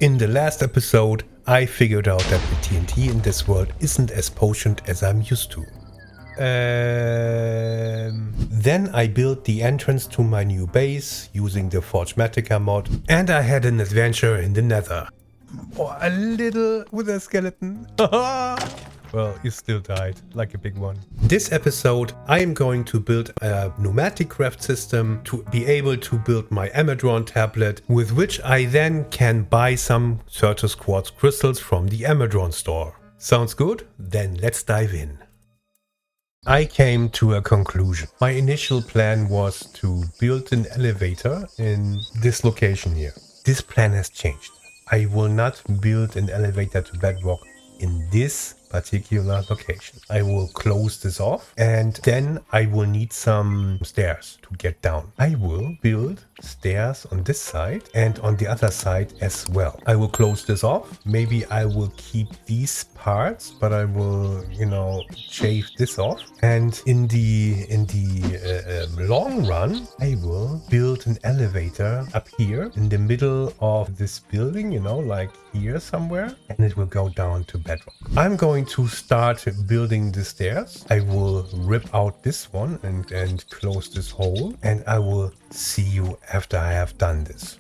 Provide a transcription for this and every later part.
In the last episode, I figured out that the TNT in this world isn't as potent as I'm used to. Then I built the entrance to my new base using the Forgematica mod, and I had an adventure in the Nether. Or a little with a skeleton. Well, he still died, like a big one. This episode, I am going to build a Pneumaticcraft system to be able to build my Amadron tablet, with which I then can buy some Certus Quartz crystals from the Amadron store. Sounds good? Then let's dive in. I came to a conclusion. My initial plan was to build an elevator in this location here. This plan has changed. I will not build an elevator to bedrock in this particular location. I will close this off and then I will need some stairs to get down. I will build stairs on this side and on the other side as well. I will close this off. Maybe I will keep these parts, but I will, shave this off. And in the long run, I will build an elevator up here in the middle of this building, like here somewhere, and it will go down to bedrock. I'm going to start building the stairs. I will rip out this one and close this hole, and I will see you after I have done this.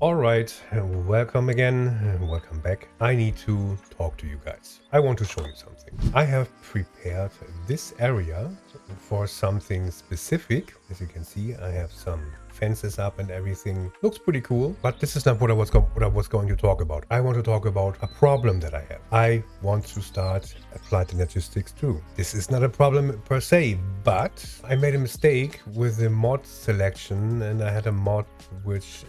Alright, welcome again, welcome back. I need to talk to you guys. I want to show you something. I have prepared this area for something specific. As you can see, I have some fences up and everything. Looks pretty cool, but this is not what I was going to talk about. I want to talk about a problem that I have. I want to start Applied Logistics too. This is not a problem per se, but I made a mistake with the mod selection, and I had a mod which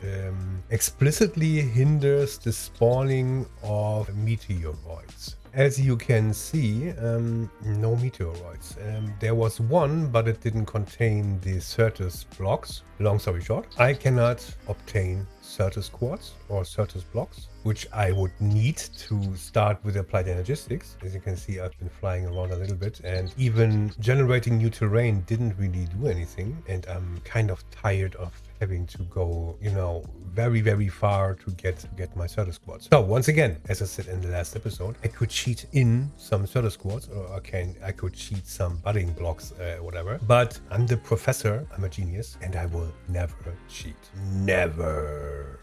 explicitly hinders the spawning of meteoroids. As you can see, no meteoroids. There was one, but it didn't contain the Certus blocks. Long story short, I cannot obtain Certus Quartz or Certus blocks, which I would need to start with applied energistics. As you can see, I've been flying around a little bit, and even generating new terrain didn't really do anything. And I'm kind of tired of having to go, you know, very far to get my Certus Quartz. So once again, as I said in the last episode, I could cheat in some Certus Quartz, or I could cheat some budding blocks, whatever. But I'm the professor, I'm a genius, and I will never cheat. Never.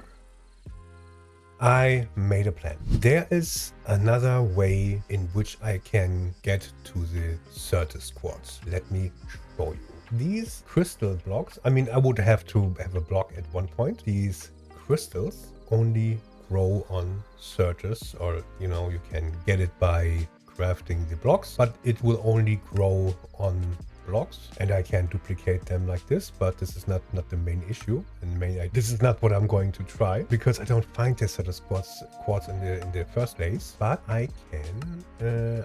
I made a plan. There is another way in which I can get to the Certus Quartz. Let me show you. These crystal blocks, I mean, I would have to have a block at one point. These crystals only grow on Certus, or, you know, you can get it by crafting the blocks, but it will only grow on blocks, and I can duplicate them like this, but this is not the main issue. And this is not what I'm going to try, because I don't find the Certus quartz in the first place. But I can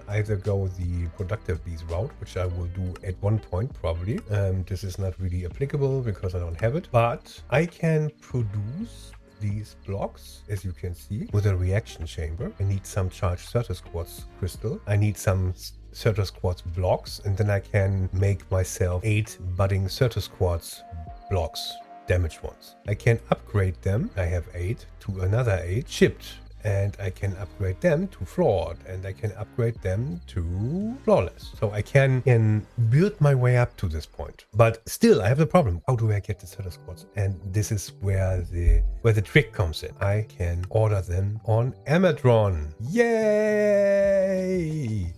either go the productive bees route, which I will do at one point probably. This is not really applicable because I don't have it, but I can produce these blocks, as you can see, with a reaction chamber. I need some charged Certus Quartz crystal. I need some Certus Quartz blocks, and then I can make myself 8 budding Certus Quartz blocks, damaged ones. I can upgrade them. I have 8 to another 8 chipped, and I can upgrade them to flawed, and I can upgrade them to flawless. So I can build my way up to this point. But still, I have the problem. How do I get the Certus Quartz? And this is where the trick comes in. I can order them on Amadron. Yay!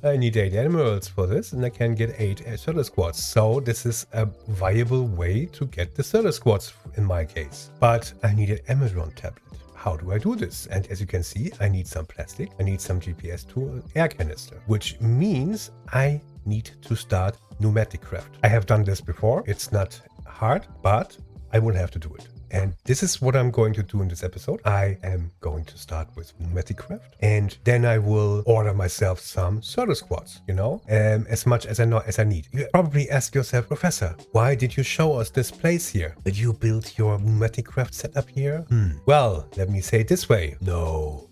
I need 8 emeralds for this, and I can get 8 Certus Quartz. So this is a viable way to get the Certus Quartz in my case. But I need an Amadron tablet. How do I do this? And as you can see, I need some plastic, I need some GPS to air canister, which means I need to start Pneumaticcraft. I have done this before. It's not hard, but I will have to do it. And this is what I'm going to do in this episode. I am going to start with Pneumaticcraft, and then I will order myself some Certus Quartz, you know, as much as I need. You probably ask yourself, Professor, why did you show us this place here? Did you build your Pneumaticcraft setup here? Well, let me say it this way. No.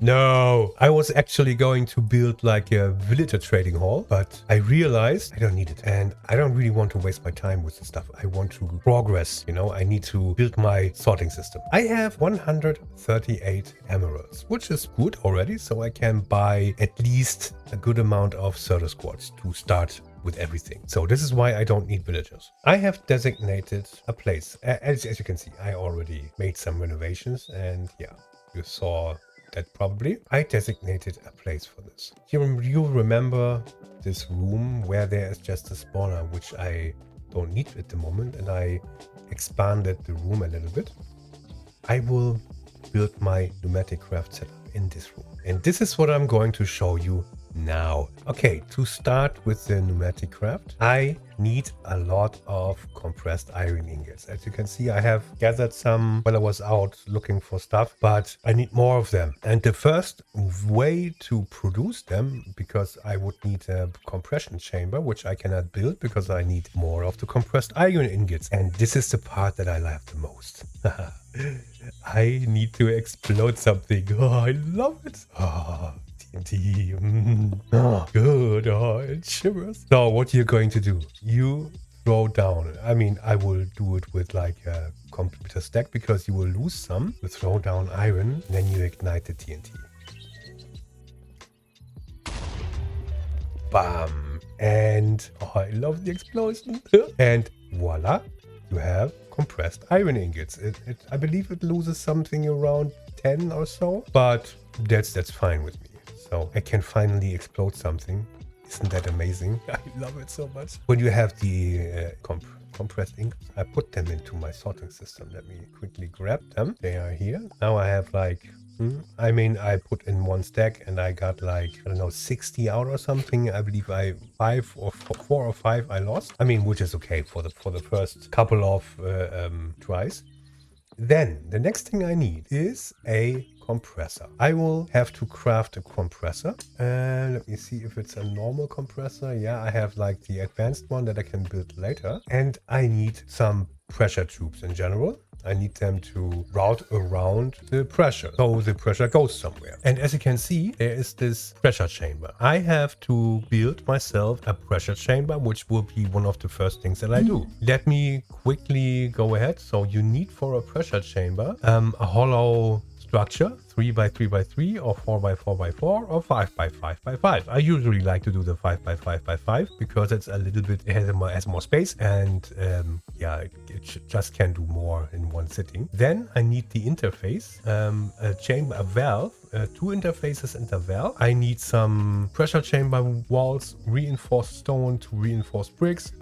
No, I was actually going to build like a villager trading hall, but I realized I don't need it, and I don't really want to waste my time with this stuff. I want to progress, you know, I need to build my sorting system. I have 138 emeralds, which is good already, so I can buy at least a good amount of Certus Quartz to start with everything. So this is why I don't need villagers. I have designated a place. As you can see, I already made some renovations, and yeah, you saw that probably. I designated a place for this. You remember this room where there is just a spawner, which I don't need at the moment, and I expanded the room a little bit. I will build my Pneumaticcraft setup in this room. And this is what I'm going to show you now. Okay, to start with the Pneumaticcraft, I need a lot of compressed iron ingots. As you can see, I have gathered some while I was out looking for stuff, but I need more of them. And the first way to produce them, because I would need a compression chamber, which I cannot build because I need more of the compressed iron ingots. And this is the part that I love the most. I need to explode something. Oh, I love it. Oh. Oh, good. Oh, it shivers. So what you're going to do, you throw down. I mean, I will do it with like a computer stack because you will lose some. You throw down iron, and then you ignite the TNT. Bam. And oh, I love the explosion. And voila, you have compressed iron ingots. I believe it loses something around 10 or so, but that's fine with me. So I can finally explode something. Isn't that amazing? I love it so much. When you have the compressed ingots, I put them into my sorting system. Let me quickly grab them. They are here. Now I have like, I mean, I put in one stack and I got like, I don't know, 60 out or something. I believe 4 or 5 I lost. I mean, which is okay for the first couple of tries. Then the next thing I need is a compressor. I will have to craft a compressor. Let me see if it's a normal compressor. Yeah, I have like the advanced one that I can build later. And I need some pressure tubes in general. I need them to route around the pressure, so the pressure goes somewhere. And as you can see, there is this pressure chamber. I have to build myself a pressure chamber, which will be one of the first things that I do. Let me quickly go ahead. So you need for a pressure chamber a hollow structure, 3 by 3 by 3 or 4 by 4 by 4 or 5 by 5 by 5. I usually like to do the 5 by 5 by 5 because it's a little bit, it has more space, and yeah, it just can do more in one sitting. Then I need the interface, a chamber, a valve, 2 interfaces and a valve. I need some pressure chamber walls, reinforced stone to reinforced bricks,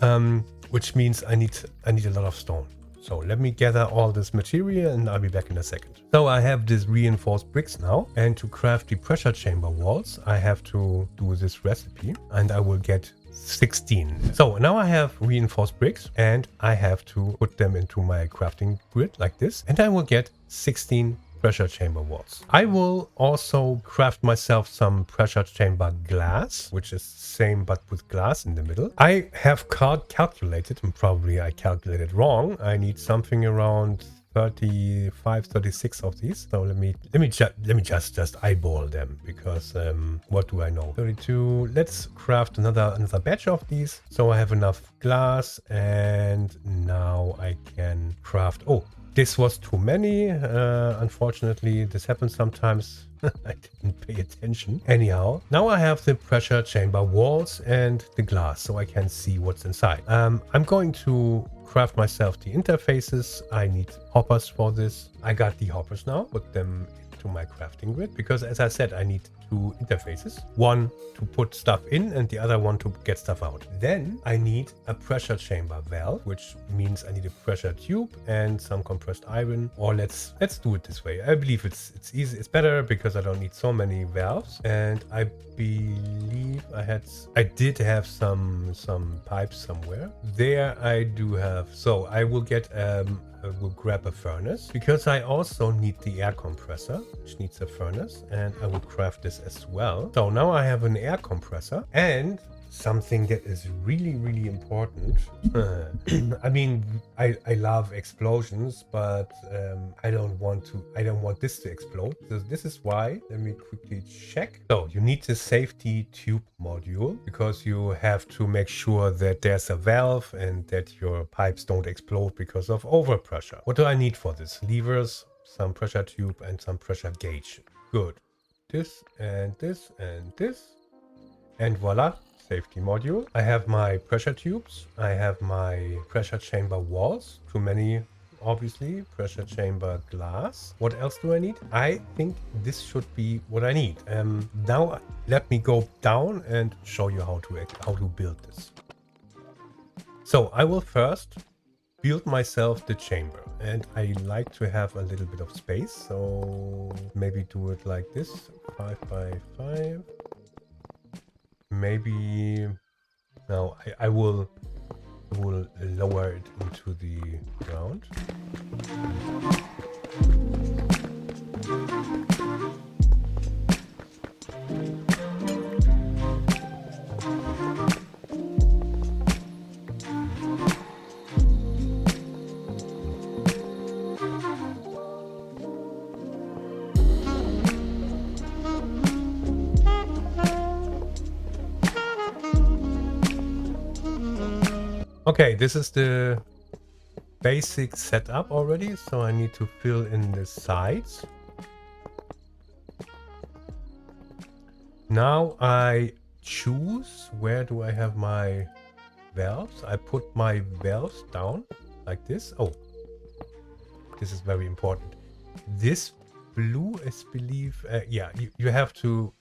which means I need a lot of stone. So let me gather all this material and I'll be back in a second. So I have these reinforced bricks now, and to craft the pressure chamber walls, I have to do this recipe and I will get 16. So now I have reinforced bricks and I have to put them into my crafting grid like this, and I will get 16 pressure chamber walls. I will also craft myself some pressure chamber glass, which is the same but with glass in the middle. I have calculated, and probably I calculated wrong. I need something around 35, 36 of these. So let me just eyeball them, because what do I know? 32. Let's craft another batch of these. So I have enough glass, and now I can craft. Oh, this was too many. Unfortunately, this happens sometimes. I didn't pay attention. Anyhow, now I have the pressure chamber walls and the glass, so I can see what's inside. I'm going to craft myself the interfaces. I need hoppers for this. I got the hoppers now. Put them into my crafting grid, because as I said, I need 2 interfaces. One to put stuff in and the other one to get stuff out. Then I need a pressure chamber valve, which means I need a pressure tube and some compressed iron. Or let's do it this way. I believe it's easy. It's better because I don't need so many valves. And I believe I did have some pipes somewhere. There I do have. So I will get I will grab a furnace, because I also need the air compressor, which needs a furnace, and I will craft this as well. So now I have an air compressor, and something that is really, really important. I mean, I love explosions, but I don't want this to explode. So this is why. Let me quickly check. So you need the safety tube module, because you have to make sure that there's a valve and that your pipes don't explode because of overpressure. What do I need for this? Levers, some pressure tube, and some pressure gauge. Good. This and this and this. And voila. Safety module. I have my pressure tubes. I have my pressure chamber walls. Too many, obviously. Pressure chamber glass. What else do I need? I think this should be what I need. Now let me go down and show you how to build this. So I will first build myself the chamber, and I like to have a little bit of space. So maybe do it like this, 5 by 5. Maybe now I will lower it into the ground. Okay, this is the basic setup already, so I need to fill in the sides. Now I choose where do I have my valves. I put my valves down like this. Oh, this is very important. This blue is yeah, you have to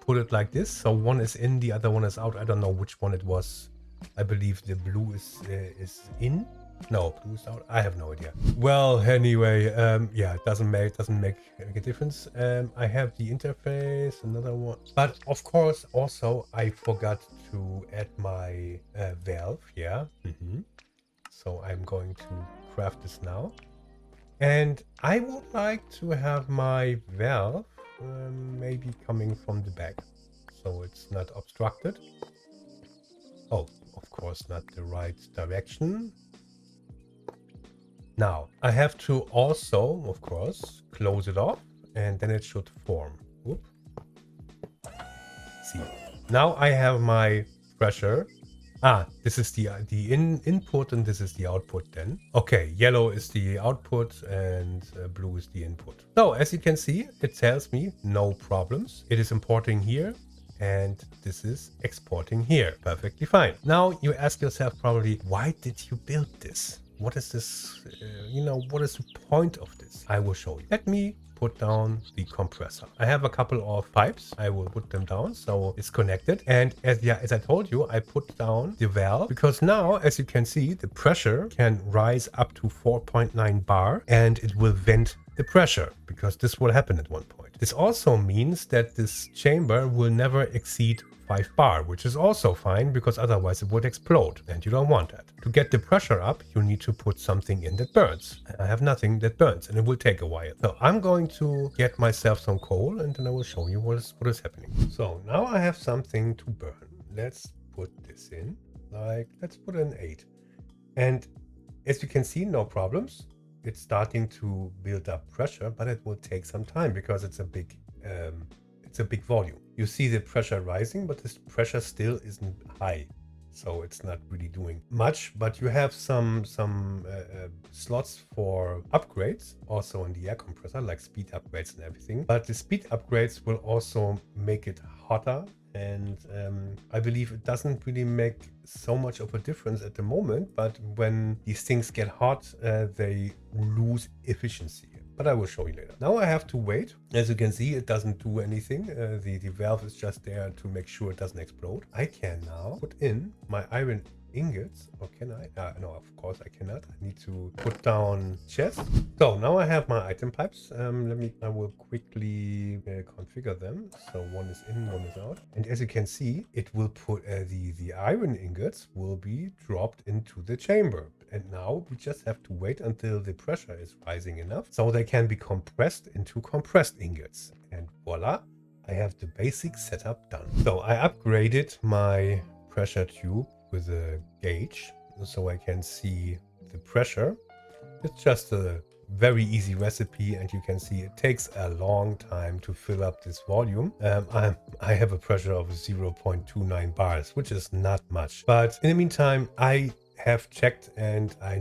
put it like this. So one is in, the other one is out. I don't know which one it was. I believe the blue is in. No, blue is out. I have no idea. Well, anyway, yeah, it doesn't make a difference. I have the interface, another one. But of course, also I forgot to add my valve. Yeah. So I'm going to craft this now. And I would like to have my valve maybe coming from the back, so it's not obstructed. Oh, of course not the right direction. Now, I have to also, of course, close it off, and then it should form. Whoop. See. Now I have my pressure. This is the input and this is the output then. Okay, yellow is the output and blue is the input. So as you can see, it tells me no problems. It is importing here and this is exporting here. Perfectly fine. Now you ask yourself probably, why did you build this? What is this, what is the point of this? I will show you. Let me put down the compressor. I have a couple of pipes. I will put them down so it's connected. And as I told you, I put down the valve because now, as you can see, the pressure can rise up to 4.9 bar and it will vent the pressure because this will happen at one point. This also means that this chamber will never exceed 5 bar, which is also fine because otherwise it would explode and you don't want that. To get the pressure up, you need to put something in that burns. I have nothing that burns and it will take a while. So I'm going to get myself some coal and then I will show you what is happening. So now I have something to burn. Let's put this in, let's put an 8. And as you can see, no problems. It's starting to build up pressure, but it will take some time because it's a big volume. You see the pressure rising, but this pressure still isn't high. So it's not really doing much, but you have some slots for upgrades also in the air compressor, like speed upgrades and everything. But the speed upgrades will also make it hotter. And I believe it doesn't really make so much of a difference at the moment, but when these things get hot, they lose efficiency. But I will show you later. Now I have to wait. As you can see, it doesn't do anything. The valve is just there to make sure it doesn't explode. I can now put in my iron ingots. Or can I? No, of course I cannot. I need to put down chest. So now I have my item pipes. I will quickly configure them. So one is in, one is out. And as you can see, it will put the iron ingots will be dropped into the chamber. And now we just have to wait until the pressure is rising enough so they can be compressed into compressed ingots. And voila, I have the basic setup done. So I upgraded my pressure tube with a gauge so I can see the pressure. It's just a very easy recipe and you can see it takes a long time to fill up this volume. I have a pressure of 0.29 bars, which is not much. But in the meantime, I have checked and I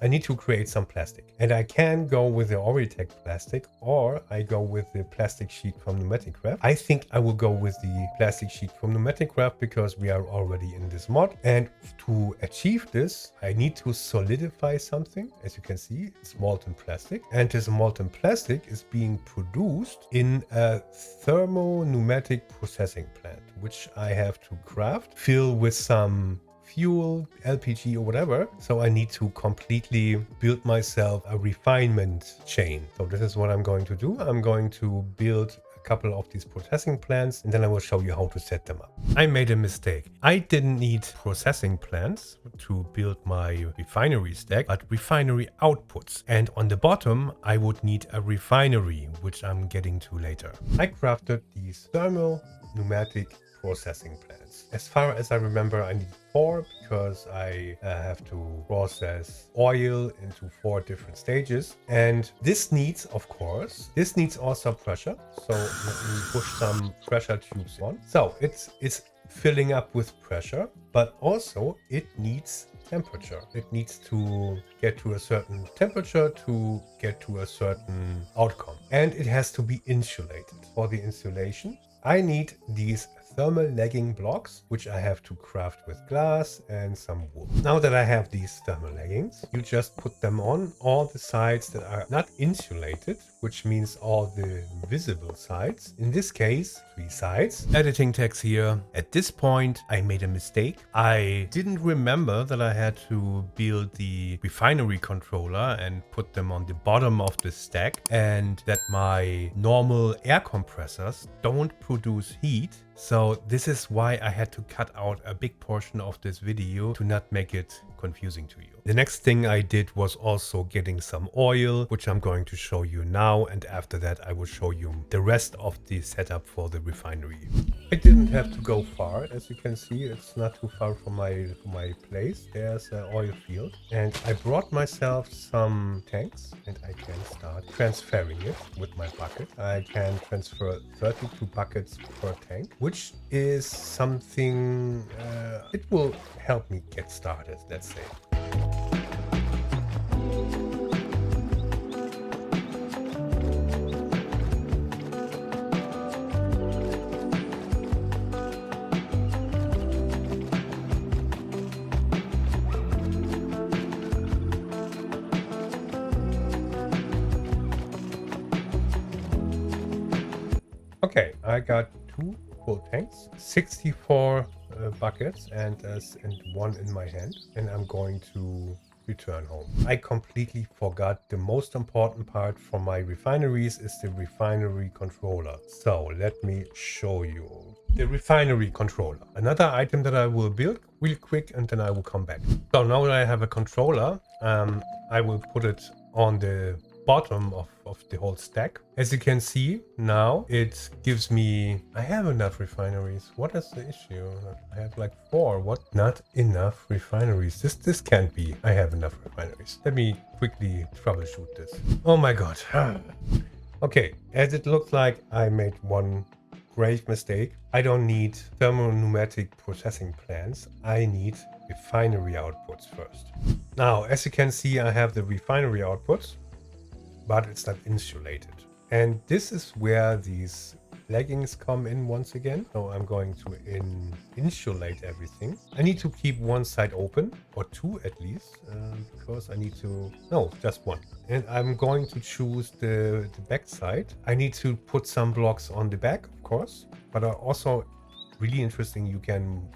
need to create some plastic, and I can go with the Oritech plastic or I go with the plastic sheet from Pneumaticcraft. I think I will go with the plastic sheet from Pneumaticcraft because we are already in this mod, and to achieve this I need to solidify something. As you can see, it's molten plastic, and this molten plastic is being produced in a thermo-pneumatic processing plant, which I have to craft, fill with some fuel, LPG or whatever. So I need to completely build myself a refinement chain. So this is what I'm going to do. I'm going to build a couple of these processing plants and then I will show you how to set them up. I made a mistake. I didn't need processing plants to build my refinery stack, but refinery outputs. And on the bottom, I would need a refinery, which I'm getting to later. I crafted these thermal pneumatic processing plants. As far as I remember, I need 4 because I have to process oil into 4 different stages. And this needs, of course, also pressure. So let me push some pressure tubes on. So it's filling up with pressure, but also it needs temperature. It needs to get to a certain temperature to get to a certain outcome. And it has to be insulated. For the insulation, I need these thermal lagging blocks, which I have to craft with glass and some wood. Now that I have these thermal laggings, you just put them on all the sides that are not insulated which means all the visible sides. In this case, 3 sides. Editing text here. At this point, I made a mistake. I didn't remember that I had to build the refinery controller and put them on the bottom of the stack, and that my normal air compressors don't produce heat. So this is why I had to cut out a big portion of this video to not make it confusing to you. The next thing I did was also getting some oil, which I'm going to show you now, and after that I will show you the rest of the setup for the refinery. I didn't have to go far. As you can see, it's not too far from my place. There's an oil field, and I brought myself some tanks, and I can start transferring it with my bucket. I can transfer 32 buckets per tank, which is something, it will help me get started, let's say. Okay, I got 2 full tanks, 64 buckets, and one in my hand, and I'm going to return home. I completely forgot the most important part for my refineries is the refinery controller. So let me show you the refinery controller. Another item that I will build real quick, and then I will come back. So now that I have a controller, I will put it on the bottom of the whole stack. As you can see now, it gives me, I have enough refineries. What is the issue? I have like 4. What? Not enough refineries. This can't be. I have enough refineries. Let me quickly troubleshoot this. Oh my god. Okay, as it looks like I made one grave mistake. I don't need thermo-pneumatic processing plants. I need refinery outputs first. Now, as you can see, I have the refinery outputs, but it's not insulated. And this is where these leggings come in once again. So I'm going to insulate everything. I need to keep one side open, or 2 at least, because I need to, no, just 1. And I'm going to choose the back side. I need to put some blocks on the back, of course, but also really interesting, you can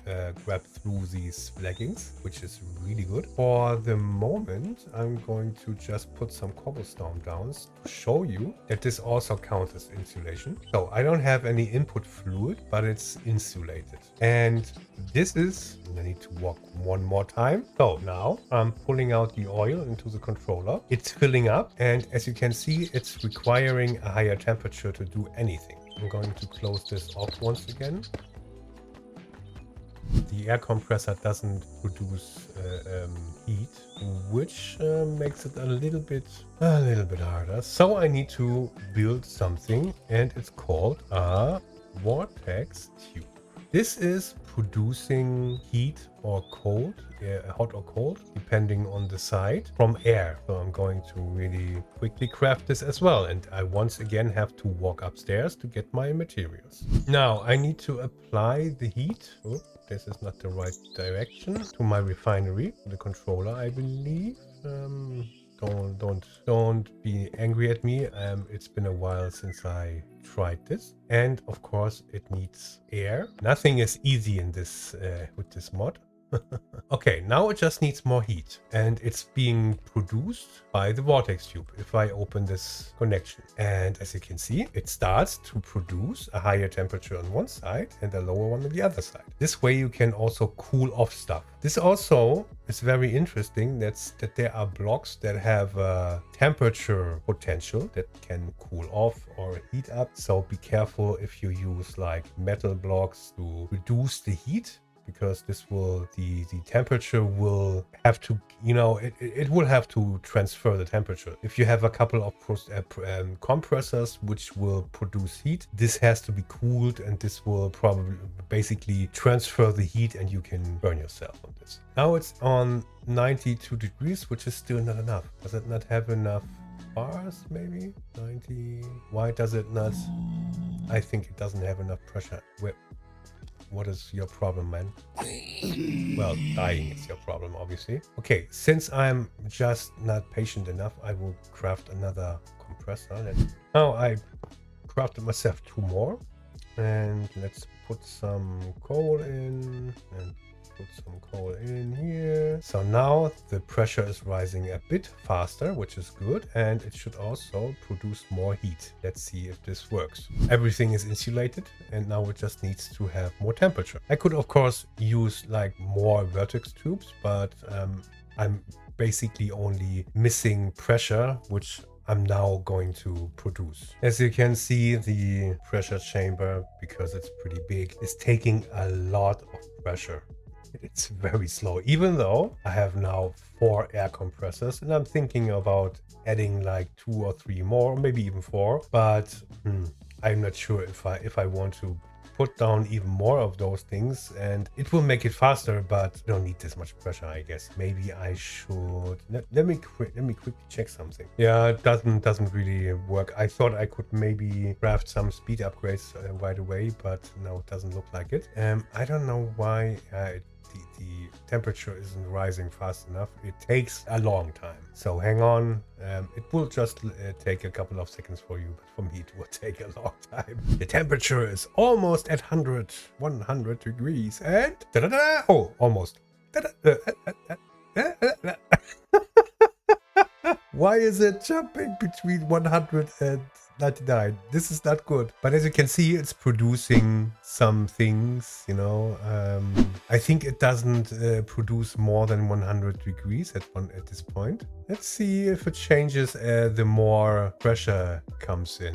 grab through these leggings, which is really good. For the moment, I'm going to just put some cobblestone down to show you that this also counts as insulation. So I don't have any input fluid, but it's insulated. And this is, I need to walk one more time. So now I'm pulling out the oil into the controller. It's filling up, and as you can see, it's requiring a higher temperature to do anything. I'm going to close this off once again. The air compressor doesn't produce heat, which makes it a little bit harder. So I need to build something, and it's called a vortex tube. This is producing heat or cold, hot or cold, depending on the side, from air. So I'm going to really quickly craft this as well. And I once again have to walk upstairs to get my materials. Now I need to apply the heat. Oops, this is not the right direction. To my refinery, the controller, I believe. Don't be angry at me. It's been a while since I tried this, and of course it needs air. Nothing is easy in this with this mod. Okay, now it just needs more heat, and it's being produced by the vortex tube if I open this connection. And as you can see, it starts to produce a higher temperature on one side and a lower one on the other side. This way you can also cool off stuff. This also is very interesting, that there are blocks that have a temperature potential that can cool off or heat up. So be careful if you use like metal blocks to reduce the heat, because this will, the temperature will have to, it will have to transfer the temperature. If you have a couple of compressors which will produce heat, this has to be cooled, and this will probably basically transfer the heat, and you can burn yourself on this. Now it's on 92 degrees, which is still not enough. Does it not have enough bars? Maybe 90. Why does it not? I think it doesn't have enough pressure. What is your problem, man? Well, dying is your problem, obviously. Okay, since I'm just not patient enough, I will craft another compressor. compressor. Now I crafted myself 2 more. And let's put some coal in and put some coal in here. So now the pressure is rising a bit faster, which is good. And it should also produce more heat. Let's see if this works. Everything is insulated and now it just needs to have more temperature. I could, of course, use like more vertex tubes, but I'm basically only missing pressure, which I'm now going to produce. As you can see, the pressure chamber, because it's pretty big, is taking a lot of pressure. It's very slow, even though I have now 4 air compressors and I'm thinking about adding like 2 or 3 more, maybe even 4, but I'm not sure if I want to put down even more of those things, and it will make it faster, but I don't need this much pressure, I guess. Maybe I should let me quickly check something. Yeah, it doesn't really work. I thought I could maybe craft some speed upgrades right away, but no, it doesn't look like it. I don't know why the temperature isn't rising fast enough. It takes a long time. So hang on. It will just take a couple of seconds for you, but for me it will take a long time. The temperature is almost at 100 degrees and oh, almost. Why is it jumping between 100 and 99? This is not good. But as you can see, it's producing some things, you know. I think it doesn't produce more than 100 degrees at this point. Let's see if it changes the more pressure comes in.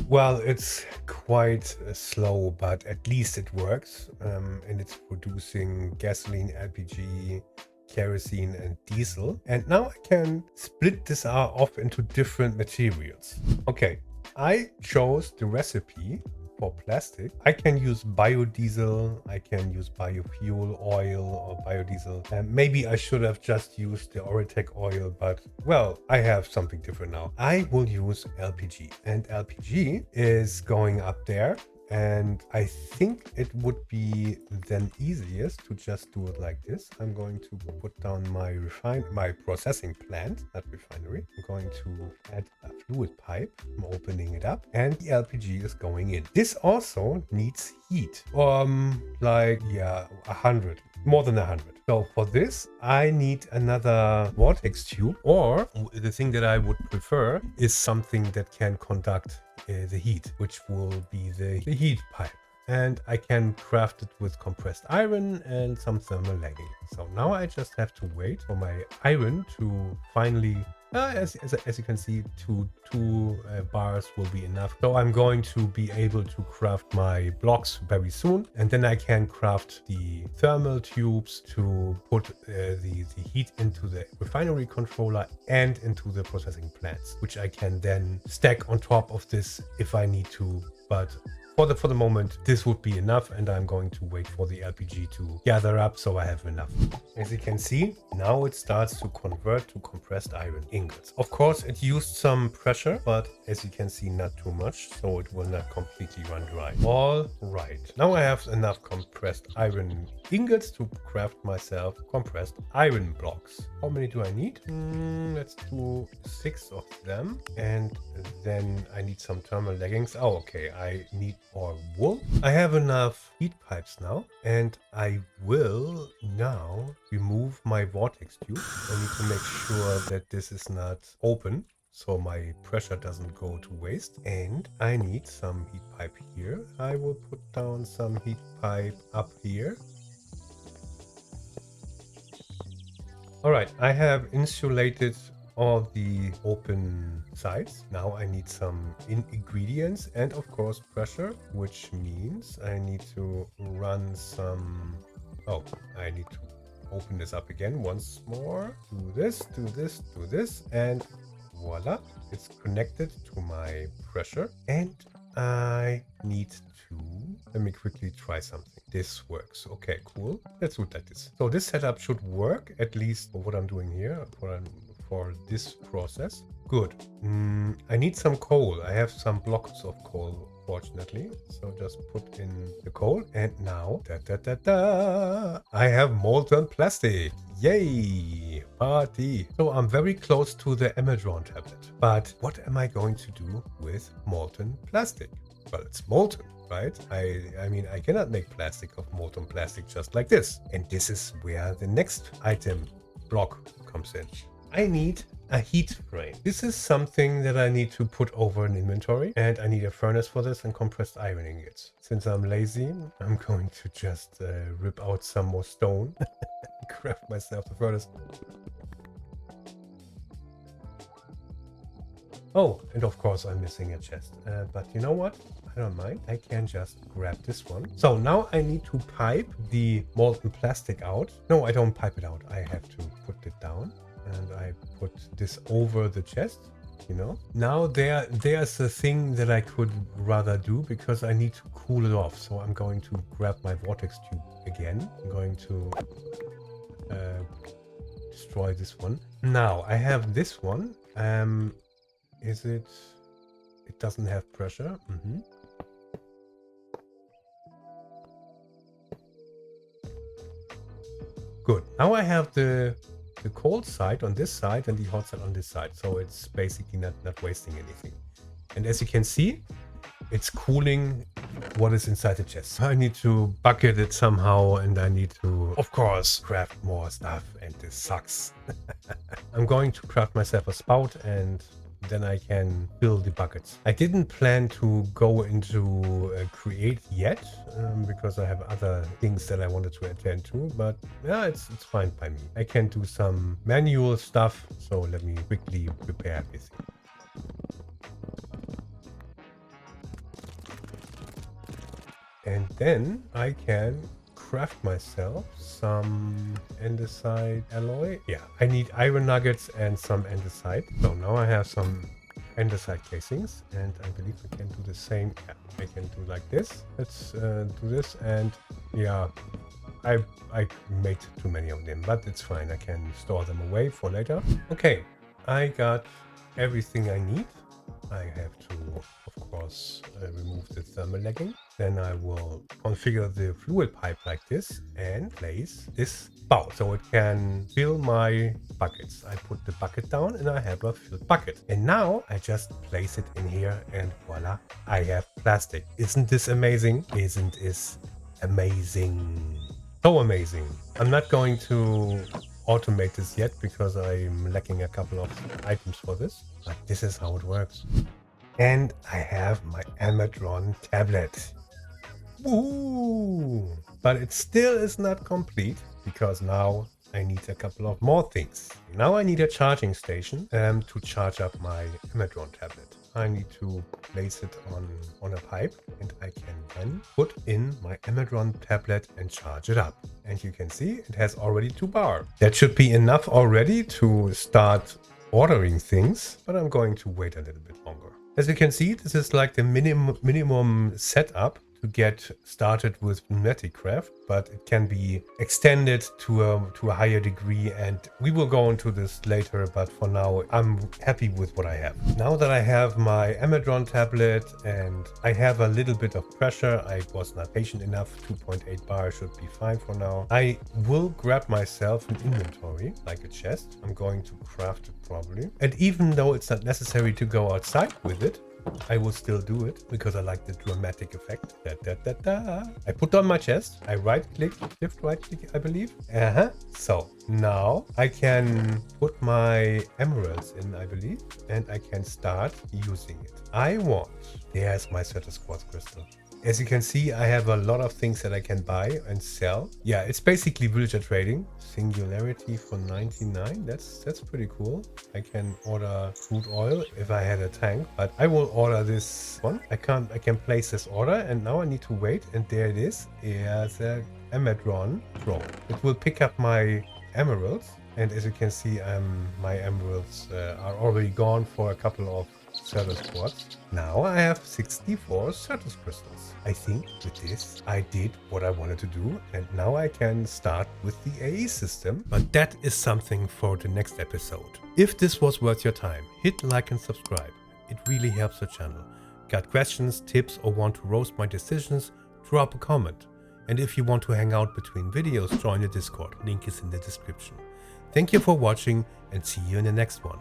Well, it's quite slow, but at least it works. And it's producing gasoline, LPG, kerosene and diesel. And now I can split this off into different materials. Okay, I chose the recipe for plastic. I can use biodiesel, I can use biofuel oil or biodiesel. And maybe I should have just used the Oritech oil, but well, I have something different now. I will use LPG, and LPG is going up there. And I think it would be then easiest to just do it like this. I'm going to put down my processing plant, not refinery. I'm going to add a fluid pipe. I'm opening it up and the LPG is going in. This also needs heat. Like, yeah, 100, more than 100. So for this, I need another vortex tube, or the thing that I would prefer is something that can conduct the heat, which will be the heat pipe. And I can craft it with compressed iron and some thermal lagging. So now I just have to wait for my iron to finally, as you can see, two bars will be enough. So I'm going to be able to craft my blocks very soon. And then I can craft the thermal tubes to put the heat into the refinery controller and into the processing plants, which I can then stack on top of this if I need to. But for the moment, this would be enough, and I'm going to wait for the LPG to gather up so I have enough. As you can see, now it starts to convert to compressed iron ingots. Of course, it used some pressure, but as you can see, not too much, so it will not completely run dry. All right, now I have enough compressed iron ingots to craft myself compressed iron blocks. How many do I need? Let's do 6 of them, and then I need some thermal leggings. Oh, okay, I need more wool. I have enough heat pipes now, and I will now remove my vortex tube. I need to make sure that this is not open, so my pressure doesn't go to waste. And I need some heat pipe here. I will put down some heat pipe up here. All right, I have insulated all the open sides. Now I need some ingredients and of course pressure, which means I need to run some... Oh, I need to open this up again once more. Do this, do this, do this, and voila, it's connected to my pressure. And I need to... Let me quickly try something. This works. Okay, cool. Let's do it like this. So this setup should work, at least for what I'm doing here, for this process. Good. I need some coal. I have some blocks of coal, fortunately. So just put in the coal. And now, I have molten plastic. Yay! party. So I'm very close to the Amadron tablet. But what am I going to do with molten plastic? Well, it's molten, right? I mean, I cannot make plastic of molten plastic just like this. And this is where the next item block comes in. I need a heat frame. This is something that I need to put over an inventory, and I need a furnace for this and compressed iron ingots. Since I'm lazy, I'm going to just rip out some more stone, craft myself the furnace. Oh, and of course I'm missing a chest, but you know what? I don't mind. I can just grab this one. So now I need to pipe the molten plastic out. No, I don't pipe it out. I have to put it down. And I put this over the chest, you know. Now there's a thing that I could rather do because I need to cool it off. So I'm going to grab my vortex tube again. I'm going to destroy this one. Now I have this one. Is it? It doesn't have pressure. Good. Now I have the cold side on this side and the hot side on this side, so it's basically not wasting anything. And as you can see, it's cooling what is inside the chest. I need to bucket it somehow, and I need to, of course, craft more stuff, and this sucks. I'm going to craft myself a spout, and then I can fill the buckets. I didn't plan to go into create yet because I have other things that I wanted to attend to, but yeah, it's fine by me. I can do some manual stuff, so let me quickly prepare everything. And then I can craft myself some andesite alloy. Yeah, I need iron nuggets and some andesite. So now I have some andesite casings, and I believe I can do the same. Yeah, I can do like this. Let's do this, and yeah, I made too many of them, but it's fine. I can store them away for later. Okay, I got everything I need. I have to, of course, remove the thermal lagging. Then I will configure the fluid pipe like this and place this spout so it can fill my buckets. I put the bucket down and I have a filled bucket. And now I just place it in here and voila, I have plastic. Isn't this amazing? Isn't this amazing? So amazing. I'm not going to automate this yet because I'm lacking a couple of items for this, but this is how it works. And I have my Amadron tablet. Woo! But it still is not complete because now I need a couple of more things. Now I need a charging station to charge up my Amadron tablet. I need to place it on a pipe, and I can then put in my Amadron tablet and charge it up. And you can see it has already 2 bar. That should be enough already to start ordering things, but I'm going to wait a little bit longer. As you can see, this is like the minimum setup to get started with Pneumaticcraft, but it can be extended to a higher degree, and we will go into this later, but for now I'm happy with what I have. Now that I have my Amadron tablet and I have a little bit of pressure, I was not patient enough, 2.8 bar should be fine for now. I will grab myself an inventory, like a chest. I'm going to craft it probably. And even though it's not necessary to go outside with it, I will still do it because I like the dramatic effect. I put on my chest. I right click, shift right click, I believe. So now I can put my emeralds in, I believe, and I can start using it. There's my Certus Quartz crystal. As you can see, I have a lot of things that I can buy and sell. Yeah, it's basically villager trading. Singularity for 99. That's pretty cool. I can order crude oil if I had a tank, but I will order this one. I can place this order, and now I need to wait, and there it is. Here's a Amadron drone. It will pick up my emeralds, and as you can see, my emeralds are already gone for a couple of Certus Quartz. Now I have 64 Certus crystals. I think with this I did what I wanted to do, and now I can start with the AE system. But that is something for the next episode. If this was worth your time, hit like and subscribe. It really helps the channel. Got questions, tips, or want to roast my decisions? Drop a comment. And if you want to hang out between videos, join the Discord. Link is in the description. Thank you for watching and see you in the next one.